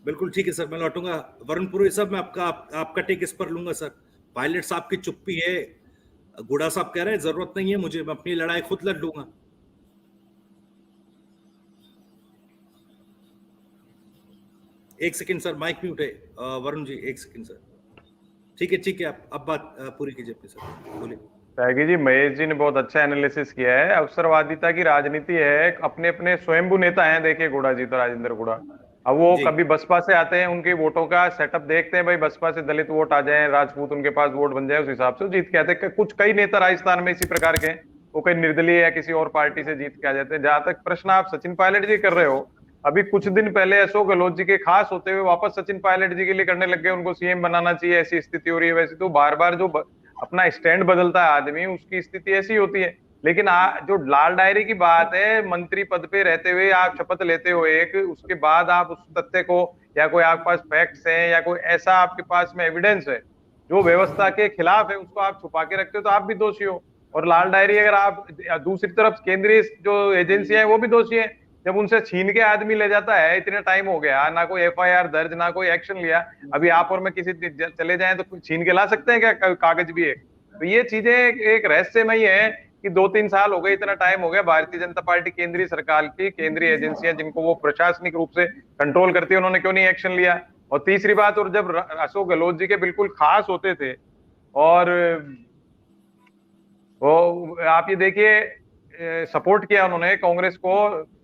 बिल्कुल ठीक है सर, मैं लौटूंगा। वरुण पुरोहित साहब, मैं आपका टेक इस पर लूंगा सर। पायलट साहब की चुप्पी है, गुड़ा साहब कह रहे हैं जरूरत नहीं है मुझे, मैं अपनी लड़ाई खुद लड़ लूंगा। एक सेकंड सर, माइक म्यूट है। वरुण जी एक सेकंड सर। ठीक है, आप अब बात पूरी कीजिए अपनी सर, बोलिए। त्यागी जी, महेश जी ने बहुत अच्छा एनालिसिस किया है। अवसरवादिता की राजनीति है, अपने अपने स्वयंभू नेता हैं। देखिए गुड़ा जी तो राजेंद्र गुड़ा, अब वो जी कभी बसपा से आते हैं, उनके वोटों का सेटअप देखते हैं, भाई बसपा से दलित वोट आ जाए, राजपूत उनके पास वोट बन जाए, उस हिसाब से वो जीत के आते हैं। कुछ कई नेता राजस्थान में इसी प्रकार के हैं, वो कई निर्दलीय या किसी और पार्टी से जीत के आ जाते हैं। जहां तक प्रश्न आप सचिन पायलट जी कर रहे हो, अभी कुछ दिन पहले अशोक गहलोत जी के खास होते हुए वापस सचिन पायलट जी के लिए करने लग गए, उनको सीएम बनाना चाहिए, ऐसी स्थिति हो रही है। वैसे तो बार बार जो अपना स्टैंड बदलता है आदमी, उसकी स्थिति ऐसी होती है। लेकिन जो लाल डायरी की बात है, मंत्री पद पे रहते हुए आप शपथ लेते हो एक, उसके बाद आप उस तथ्य को, या कोई आपके पास फैक्ट्स है या कोई ऐसा आपके पास में एविडेंस है जो व्यवस्था के खिलाफ है, उसको आप छुपा के रखते हो तो आप भी दोषी हो। और लाल डायरी अगर आप, दूसरी तरफ केंद्रीय जो एजेंसियां है वो भी दोषी है। जब उनसे छीन के आदमी ले जाता है, इतने टाइम हो गया, ना कोई एफआईआर दर्ज, ना कोई एक्शन लिया। अभी आप और मैं किसी चले जाएं तो छीन के ला सकते हैं क्या? कागज भी है। तो ये चीजें एक रहस्यमय है कि 2-3 साल हो गए, इतना टाइम हो गया, भारतीय जनता पार्टी केंद्रीय सरकार की केंद्रीय एजेंसियां जिनको वो प्रशासनिक रूप से कंट्रोल करती है, उन्होंने क्यों नहीं एक्शन लिया? और तीसरी बात, और जब अशोक गहलोत जी के बिल्कुल खास होते थे, और वो आप ये देखिए, सपोर्ट किया उन्होंने कांग्रेस को,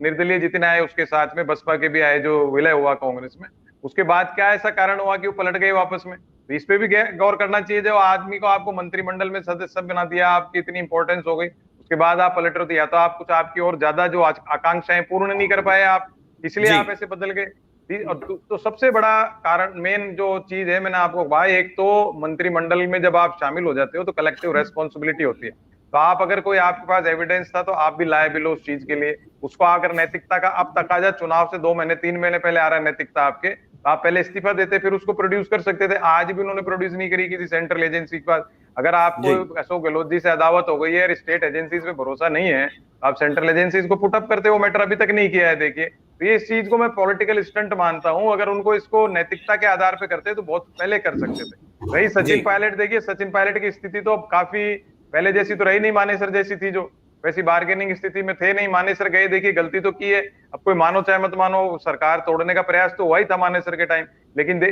निर्दलीय जितने आए उसके साथ में बसपा के भी आए जो विलय हुआ कांग्रेस में, उसके बाद क्या ऐसा कारण हुआ कि वो पलट गए वापस में? तो इस पे भी गौर करना चाहिए। जो आदमी को आपको मंत्रिमंडल में सदस्य बना दिया, आपकी इतनी इंपॉर्टेंस हो गई, उसके बाद आप पलट रहे थे, या तो आप कुछ आपकी और ज्यादा जो आकांक्षाएं पूर्ण नहीं कर पाए आप, इसलिए जी आप ऐसे बदल गए। और तो सबसे बड़ा कारण, मेन जो चीज है, मैंने आपको भाई, एक तो मंत्रिमंडल में जब आप शामिल हो जाते हो तो कलेक्टिव रेस्पॉन्सिबिलिटी होती है। तो आप, अगर कोई आपके पास एविडेंस था तो आप भी लायबिल हो उस चीज के लिए। उसको अगर नैतिकता का अब तकाजा चुनाव से 2 महीने 3 महीने पहले आ रहा है नैतिकता आपके, तो आप पहले इस्तीफा देते, फिर उसको प्रोड्यूस कर सकते थे। आज भी उन्होंने प्रोड्यूस नहीं करी किसी सेंट्रल एजेंसी के पास। अगर आपको जी अशोक गहलोत जी से अदावत हो गई है और स्टेट एजेंसीज पे भरोसा नहीं है, तो आप सेंट्रल एजेंसीज को पुटअप करते हो। मैटर अभी तक नहीं किया है, देखिए। तो ये इस चीज को मैं पॉलिटिकल स्टंट मानता हूं। अगर उनको इसको नैतिकता के आधार पे करते तो बहुत पहले कर सकते थे। रही जी सचिन पायलट, देखिए सचिन पायलट की स्थिति तो अब काफी पहले जैसी तो रही नहीं, मानेसर जैसी थी जो, वैसी बार्गेनिंग स्थिति में थे नहीं। मानेसर गए, देखिए गलती तो की है, अब कोई मानो चाहे मत मानो, सरकार तोड़ने का प्रयास तो हुआ ही था मानेसर के टाइम। लेकिन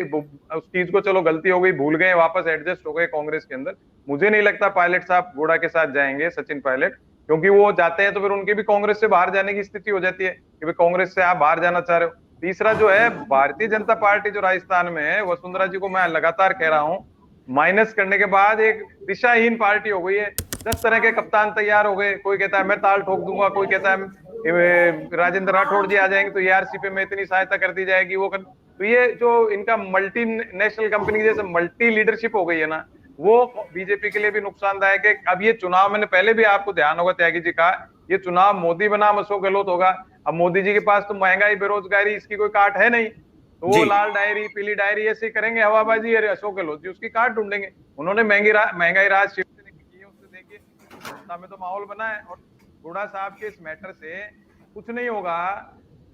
उस चीज को चलो गलती हो गई, भूल गए, वापस एडजस्ट हो गए कांग्रेस के अंदर। मुझे नहीं लगता पायलट साहब घोड़ा के साथ जाएंगे, सचिन पायलट, क्योंकि वो जाते हैं तो फिर उनकी भी कांग्रेस से बाहर जाने की स्थिति हो जाती है कि भाई कांग्रेस से आप बाहर जाना चाह रहे हो। तीसरा जो है, भारतीय जनता पार्टी जो राजस्थान में है, वसुंधरा जी को मैं लगातार कह रहा हूं, माइनस करने के बाद एक दिशाहीन पार्टी हो गई है। 10 तरह के कप्तान तैयार हो गए, कोई कहता है मैं ताल ठोक दूंगा, कोई कहता है राजेंद्र राठौड़ जी आ जाएंगे तो एआरसी पे में इतनी सहायता कर दी जाएगी, तो ये जो इनका मल्टी नेशनल कंपनी जैसे मल्टी लीडरशिप हो गई है ना, वो बीजेपी के लिए भी नुकसानदायक है। अब ये चुनाव, मैंने पहले भी आपको ध्यान होगा त्यागी जी का, ये चुनाव मोदी बनाम अशोक गहलोत होगा। अब मोदी जी के पास तो महंगाई बेरोजगारी इसकी कोई काट है नहीं, तो वो जी लाल डायरी पीली डायरी ऐसे करेंगे हवाबाजी, अरे अशोक गहलोत जी उसकी काट ढूंढेंगे। उन्होंने महंगाई राज शिवसेना की है, उससे देखिए सत्ता में तो माहौल बना है। और गुड़ा साहब के इस मैटर से कुछ नहीं होगा,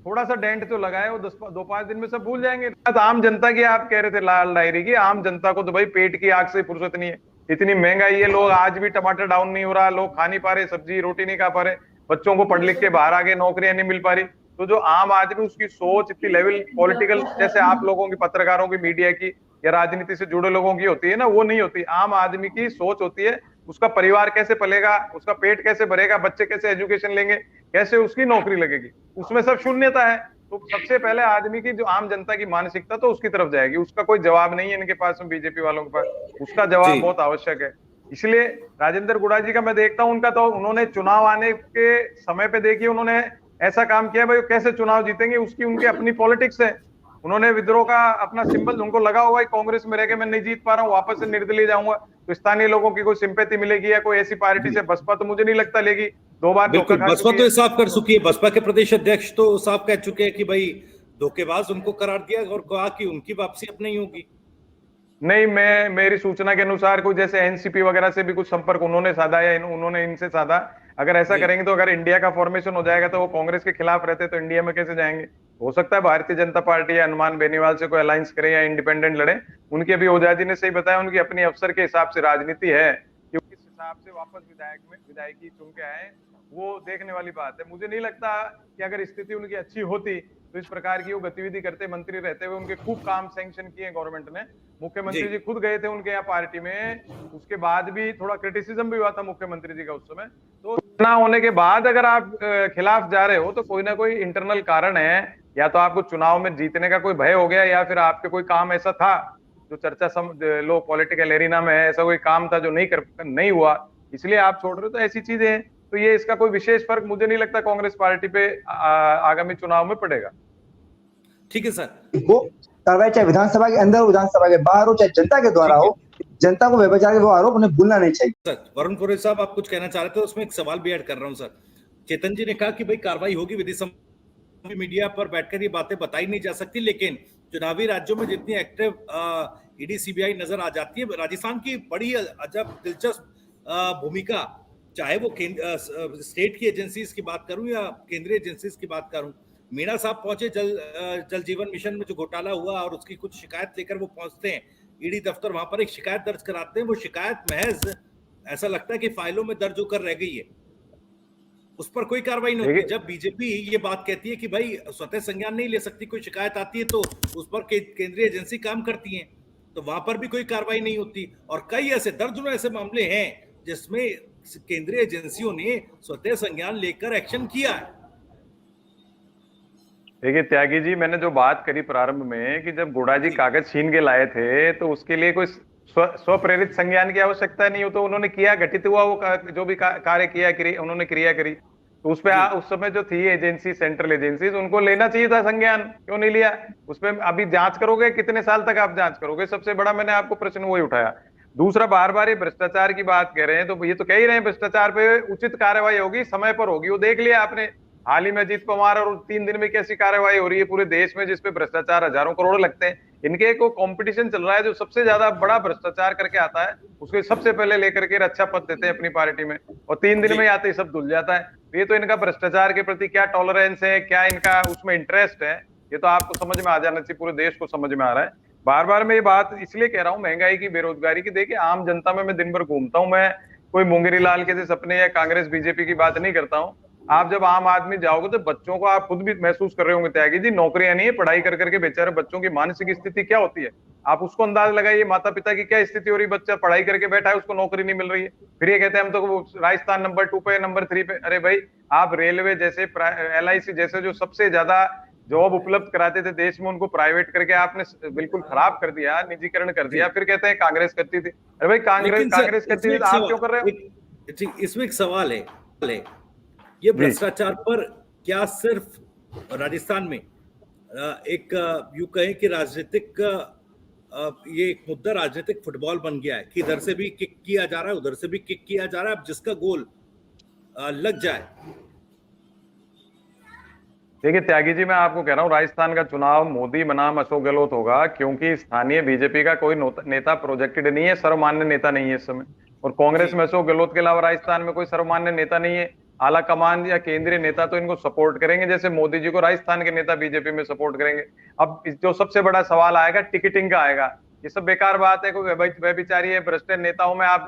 थोड़ा सा डेंट तो लगाए, वो 2-5 दिन में सब भूल जाएंगे। बात आम जनता की आप कह रहे थे, लाल डायरी की, आम जनता को तो भाई पेट की आग से फुर्सत नहीं है। इतनी महंगाई है, लोग आज भी टमाटर डाउन नहीं हो रहा, लोग खा नहीं पा रहे, सब्जी रोटी नहीं खा पा रहे, बच्चों को पढ़ लिख के बाहर आगे नौकरियां नहीं मिल पा रही। तो जो आम आदमी, उसकी सोच इतनी लेवल पॉलिटिकल, जैसे आप लोगों की, पत्रकारों की, मीडिया की या राजनीति से जुड़े लोगों की होती है ना, वो नहीं होती। आम आदमी की सोच होती है, उसका परिवार कैसे पलेगा, उसका पेट कैसे भरेगा, बच्चे कैसे एजुकेशन लेंगे, कैसे उसकी नौकरी लगेगी, उसमें सब शून्यता है। तो सबसे पहले आदमी की, जो आम जनता की मानसिकता तो उसकी तरफ जाएगी। उसका कोई जवाब नहीं है इनके पास में, बीजेपी वालों के पास उसका जी जवाब बहुत आवश्यक है। इसलिए राजेंद्र गुड़ा जी का मैं देखता हूं, उनका तो, उन्होंने चुनाव आने के समय पे देखिए उन्होंने ऐसा काम किया, भाई कैसे चुनाव जीतेंगे उसकी उनकी अपनी पॉलिटिक्स है। उन्होंने विद्रोह का अपना सिंबल, उनको लगा हुआ है कांग्रेस में रह के मैं नहीं जीत पा रहा हूँ, वापस से निर्दलीय जाऊंगा तो स्थानीय लोगों की कोई सिंपैथी मिलेगी, या कोई ऐसी पार्टी जी से, बसपा तो मुझे नहीं लगता लेगी, 2 बार धोखा बिल्कुल, खा बसपा चुकी तो है। ये साफ कर चुकी है। बसपा के प्रदेश अध्यक्ष तो साफ कह चुके हैं कि भाई धोखेबाज उनको करार दिया और कहा कि उनकी वापसी अब नहीं होगी। नहीं, मैं, मेरी सूचना के अनुसार कोई जैसे एनसीपी वगैरह से भी कुछ संपर्क उन्होंने साधा, या उन्होंने इनसे साधा। अगर ऐसा जी करेंगे तो, अगर इंडिया का फॉर्मेशन हो जाएगा तो वो कांग्रेस के खिलाफ रहते तो इंडिया में कैसे जाएंगे? हो सकता है भारतीय जनता पार्टी या हनुमान बेनीवाल से कोई अलायंस करे या इंडिपेंडेंट लड़े। उनकी अभी ओझा जी ने सही बताया, उनकी अपनी अफसर के हिसाब से राजनीति है कि वो किस हिसाब से वापस विधायकी चुन के आए, वो देखने वाली बात है। मुझे नहीं लगता कि अगर स्थिति उनकी अच्छी होती तो इस प्रकार की वो गतिविधि करते। मंत्री रहते हुए उनके खूब काम सैंक्शन किए गवर्नमेंट ने। मुख्यमंत्री जी खुद गए थे उनके यहाँ पार्टी में, उसके बाद भी थोड़ा क्रिटिसिज्म भी हुआ था मुख्यमंत्री जी का उस समय। तो ना होने के बाद अगर आप खिलाफ जा रहे हो तो कोई ना कोई इंटरनल कारण है, या तो आपको चुनाव में जीतने का कोई भय हो गया, या फिर आपके कोई काम ऐसा था जो चर्चा लो पॉलिटिकल एरिना में है, ऐसा कोई काम था जो नहीं हुआ, इसलिए आप छोड़ रहे हो। तो ऐसी चीजें हैं। तो ये इसका कोई विशेष फर्क मुझे नहीं लगता कांग्रेस पार्टी पे आगामी चुनाव में पड़ेगा। ठीक है सर, वो कार्रवाई चाहे विधानसभा के अंदर हो, विधानसभा के बाहर हो, चाहे जनता के द्वारा हो, जनता को व्यभिचार के वो आरोप उन्हें भूलना नहीं चाहिए। सर वरुण पुरोहित साहब, आप कुछ कहना चाह रहे थे, उसमें एक सवाल भी ऐड कर रहा हूं सर। चेतन जी ने कहा कि भाई कार्रवाई होगी, विधि मीडिया पर बैठकर ये बातें बताई नहीं जा सकती, लेकिन चुनावी राज्यों में जितनी एक्टिव ईडी सीबीआई नजर आ जाती है, राजस्थान की बड़ी अजब दिलचस्प भूमिका, चाहे वो स्टेट की एजेंसीज की बात करूं या केंद्रीय एजेंसीज की बात करूं। मीणा साहब पहुंचे जल जीवन मिशन में जो घोटाला हुआ और उसकी कुछ शिकायत लेकर वो पहुंचते हैं ईडी दफ्तर, वहां पर एक शिकायत दर्ज कराते हैं। वो शिकायत महज ऐसा लगता है कि फाइलों में दर्ज होकर रह गई है, उस पर कोई कार्रवाई नहीं होती। जब बीजेपी ये बात कहती है कि भाई स्वतः संज्ञान नहीं ले सकती, कोई शिकायत आती है तो उस पर केंद्रीय एजेंसी काम करती है, तो वहां पर भी कोई कार्रवाई नहीं होती। और कई ऐसे दर्जनों ऐसे मामले हैं जिसमें केंद्रीय एजेंसियों ने स्वतः संज्ञान लेकर एक्शन किया है। देखिए त्यागी जी, मैंने जो बात करी प्रारंभ में कि जब गुड़ा जी कागज छीन के लाए थे तो उसके लिए कोई स्वप्रेरित संज्ञान की आवश्यकता नहीं हो, तो उन्होंने किया, घटित हुआ वो जो भी कार्य किया, उन्होंने क्रिया करी, तो उस पे उस समय जो थी एजेंसी, सेंट्रल एजेंसी, उनको लेना चाहिए था संज्ञान, क्यों नहीं लिया? उसपे अभी जांच करोगे, कितने साल तक आप जांच करोगे? सबसे बड़ा मैंने आपको प्रश्न वही उठाया। दूसरा, बार बार ये भ्रष्टाचार की बात कह रहे हैं, तो ये तो कह ही रहे हैं भ्रष्टाचार पे उचित कार्रवाई होगी, समय पर होगी, वो देख लिया आपने। हाल ही में अजीत पवार और 3 दिन में कैसी कार्रवाई हो रही है पूरे देश में, जिसपे भ्रष्टाचार हजारों करोड़ लगते हैं। इनके एक कंपटीशन चल रहा है, जो सबसे ज्यादा बड़ा भ्रष्टाचार करके आता है उसको सबसे पहले लेकर के अच्छा पद देते हैं अपनी पार्टी में, और 3 दिन में आते ही सब धुल जाता है। ये तो इनका भ्रष्टाचार के प्रति क्या टॉलरेंस है, क्या इनका उसमें इंटरेस्ट है, ये तो आपको समझ में आ जाना चाहिए, पूरे देश को समझ में आ रहा है। बार बार मैं ये बात इसलिए कह रहा हूँ, महंगाई की, बेरोजगारी की। देखिए आम जनता में मैं दिन भर घूमता हूँ, मैं कोई मुंगेरी लाल के सपने या कांग्रेस बीजेपी की बात नहीं करता हूँ। आप जब आम आदमी जाओगे तो बच्चों को आप खुद भी महसूस कर रहे होंगे त्यागी जी, नौकरियां नहीं है, पढ़ाई कर करके बेचारे बच्चों की मानसिक स्थिति क्या होती है, आप उसको अंदाज लगाइए। माता पिता की क्या स्थिति हो रही, बच्चा पढ़ाई करके बैठा है, उसको नौकरी नहीं मिल रही है, फिर ये कहते हैं हम तो राजस्थान नंबर 2 पे, नंबर 3 पे। अरे भाई, आप रेलवे जैसे, LIC जैसे जो सबसे ज्यादा जॉब उपलब्ध कराते थे देश में, उनको प्राइवेट करके आपने बिल्कुल खराब कर दिया, निजीकरण कर दिया, फिर कहते हैं कांग्रेस करती थी। अरे भाई, कांग्रेस करती थी तो आप क्यों कर रहे हो? इसमें एक सवाल है, ये भ्रष्टाचार पर क्या सिर्फ राजस्थान में एक यूं कहें कि राजनीतिक, ये एक मुद्दा राजनीतिक फुटबॉल बन गया है कि इधर से भी किक किया जा रहा है, उधर से भी किक किया जा रहा है, अब जिसका गोल लग जाए। देखिए त्यागी जी, मैं आपको कह रहा हूँ, राजस्थान का चुनाव मोदी बनाम अशोक गहलोत होगा, क्योंकि स्थानीय बीजेपी का कोई नेता प्रोजेक्टेड नहीं है, सर्वमान्य नेता नहीं है इस समय। और कांग्रेस में अशोक गहलोत के अलावा राजस्थान में कोई सर्वमान्य नेता नहीं है। आला कमान या केंद्रीय नेता तो इनको सपोर्ट करेंगे, जैसे मोदी जी को राजस्थान के नेता बीजेपी में सपोर्ट करेंगे। अब जो सबसे बड़ा सवाल आएगा टिकटिंग का आएगा। ये सब बेकार बात है, कोई व्यभिचारी है, भ्रष्ट नेताओं में आप